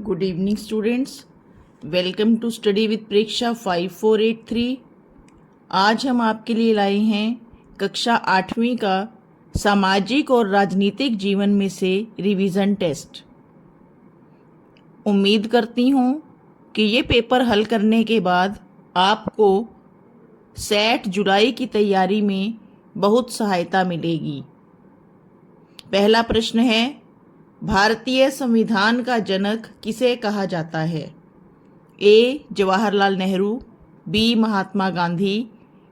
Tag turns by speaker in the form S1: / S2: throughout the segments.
S1: Good evening students, welcome to study with Preksha 5483। आज हम आपके लिए लाए हैं कक्षा 8वीं का सामाजिक और राजनीतिक जीवन में से रिवीजन टेस्ट। उम्मीद करती हूँ कि ये पेपर हल करने के बाद आपको सेट जुलाई की तैयारी में बहुत सहायता मिलेगी। पहला प्रश्न है, भारतीय संविधान का जनक किसे कहा जाता है? A. Jawaharlal Nehru, B. Mahatma Gandhi,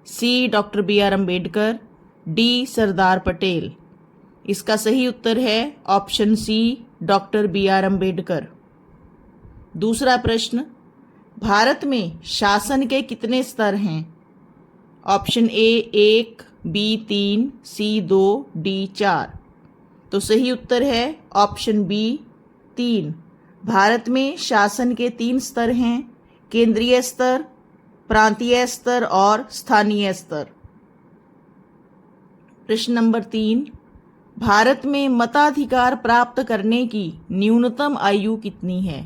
S1: C. Doctor B R. Ambedkar, D. Sardar Patel. इसका सही उत्तर है option C, doctor B R. Ambedkar. दूसरा प्रश्न, भारत में शासन के कितने स्तर हैं? Option A 1, B 3, C 2, D 4। तो सही उत्तर है ऑप्शन बी 3। भारत में शासन के 3 स्तर हैं, केंद्रीय स्तर, प्रांतीय स्तर और स्थानीय स्तर। प्रश्न नंबर 3, भारत में मताधिकार प्राप्त करने की न्यूनतम आयु कितनी है?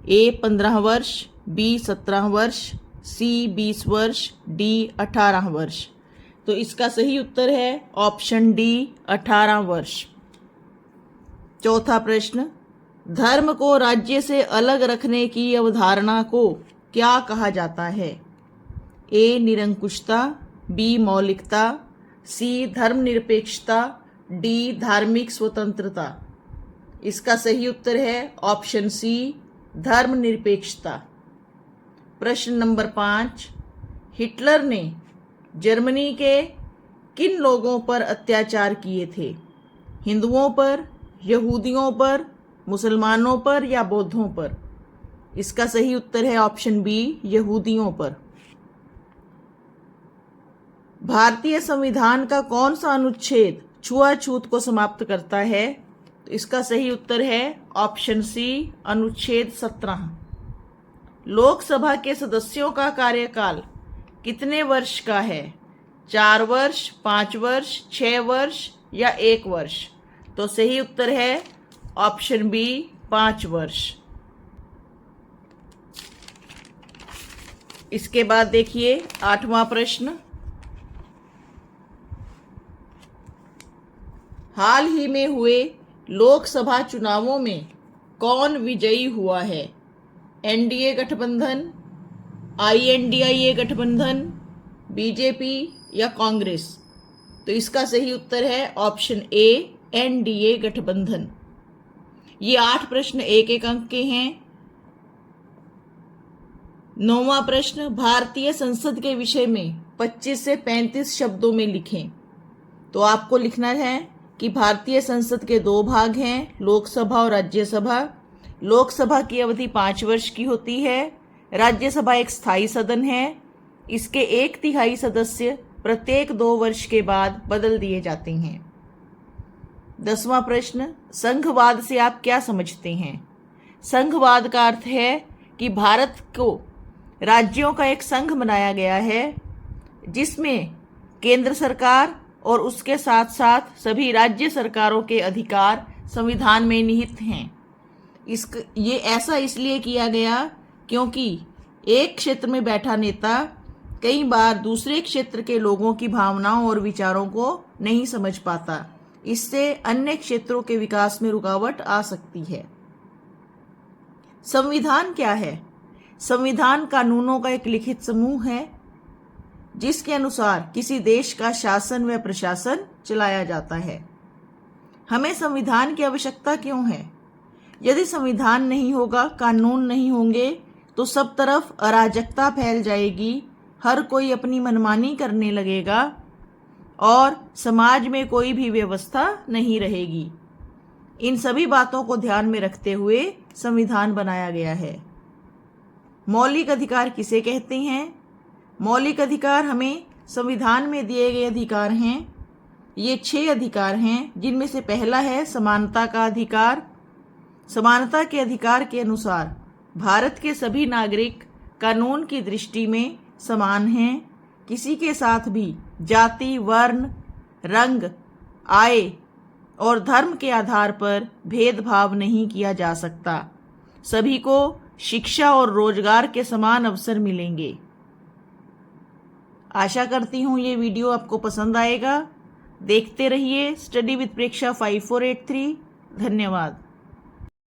S1: ए 15 वर्ष, बी 17 वर्ष, सी 20 वर्ष, डी 18 वर्ष। तो इसका सही उत्तर है ऑप्शन डी 18 वर्ष। चौथा प्रश्न, धर्म को राज्य से अलग रखने की अवधारणा को क्या कहा जाता है? ए निरंकुशता, बी मौलिकता, सी धर्मनिरपेक्षता, डी धार्मिक स्वतंत्रता। इसका सही उत्तर है ऑप्शन सी, धर्मनिरपेक्षता। प्रश्न नंबर 5, हिटलर ने जर्मनी के किन लोगों पर अत्याचार किए थे? हिंदुओं पर, यहूदियों पर, मुसलमानों पर या बौद्धों पर? इसका सही उत्तर है ऑप्शन बी, यहूदियों पर। भारतीय संविधान का कौन सा अनुच्छेद छुआछूत को समाप्त करता है? तो इसका सही उत्तर है ऑप्शन सी, अनुच्छेद 17। लोकसभा के सदस्यों का कार्यकाल कितने वर्ष का है? 4 वर्ष, 5 वर्ष, 6 वर्ष या 1 वर्ष? तो सही उत्तर है ऑप्शन बी, 5 वर्ष। इसके बाद देखिए 8वां प्रश्न, हाल ही में हुए लोकसभा चुनावों में कौन विजयी हुआ है? एनडीए गठबंधन, आईएनडीआईए गठबंधन, बीजेपी या कांग्रेस? तो इसका सही उत्तर है ऑप्शन ए, एनडीए गठबंधन। ये 8 प्रश्न 1-1 अंक के हैं। 9वां प्रश्न, भारतीय संसद के विषय में 25 से 35 शब्दों में लिखें। तो आपको लिखना है कि भारतीय संसद के 2 भाग हैं, लोकसभा और राज्यसभा। लोकसभा की अवधि 5 वर्ष की होती है। राज्यसभा एक स्थायी सदन है। इसके 1/3 सदस्य प्रत्येक 2 वर्ष के बाद बदल दिए जाते हैं। 10वां प्रश्न, संघवाद से आप क्या समझते हैं? संघवाद का अर्थ है कि भारत को राज्यों का एक संघ बनाया गया है जिसमें केंद्र सरकार और उसके साथ साथ सभी राज्य सरकारों के अधिकार संविधान में निहित हैं। ये ऐसा इसलिए किया गया क्योंकि एक क्षेत्र में बैठा नेता कई बार दूसरे क्षेत्र के लोगों की भावनाओं और विचारों को नहीं समझ पाता। इससे अन्य क्षेत्रों के विकास में रुकावट आ सकती है। संविधान क्या है? संविधान कानूनों का एक लिखित समूह है जिसके अनुसार किसी देश का शासन व प्रशासन चलाया जाता है। हमें संविधान की आवश्यकता क्यों है? यदि संविधान नहीं होगा, कानून नहीं होंगे तो सब तरफ अराजकता फैल जाएगी, हर कोई अपनी मनमानी करने लगेगा और समाज में कोई भी व्यवस्था नहीं रहेगी। इन सभी बातों को ध्यान में रखते हुए संविधान बनाया गया है। मौलिक अधिकार किसे कहते हैं? मौलिक अधिकार हमें संविधान में दिए गए अधिकार हैं। ये 6 अधिकार हैं जिनमें से पहला है समानता का अधिकार। समानता के अधिकार के अनुसार भारत के सभी नागरिक कानून की दृष्टि में समान हैं। किसी के साथ भी जाति, वर्ण, रंग, आय और धर्म के आधार पर भेदभाव नहीं किया जा सकता। सभी को शिक्षा और रोजगार के समान अवसर मिलेंगे। आशा करती हूँ ये वीडियो आपको पसंद आएगा। देखते रहिए स्टडी विद प्रेक्षा 5483। धन्यवाद।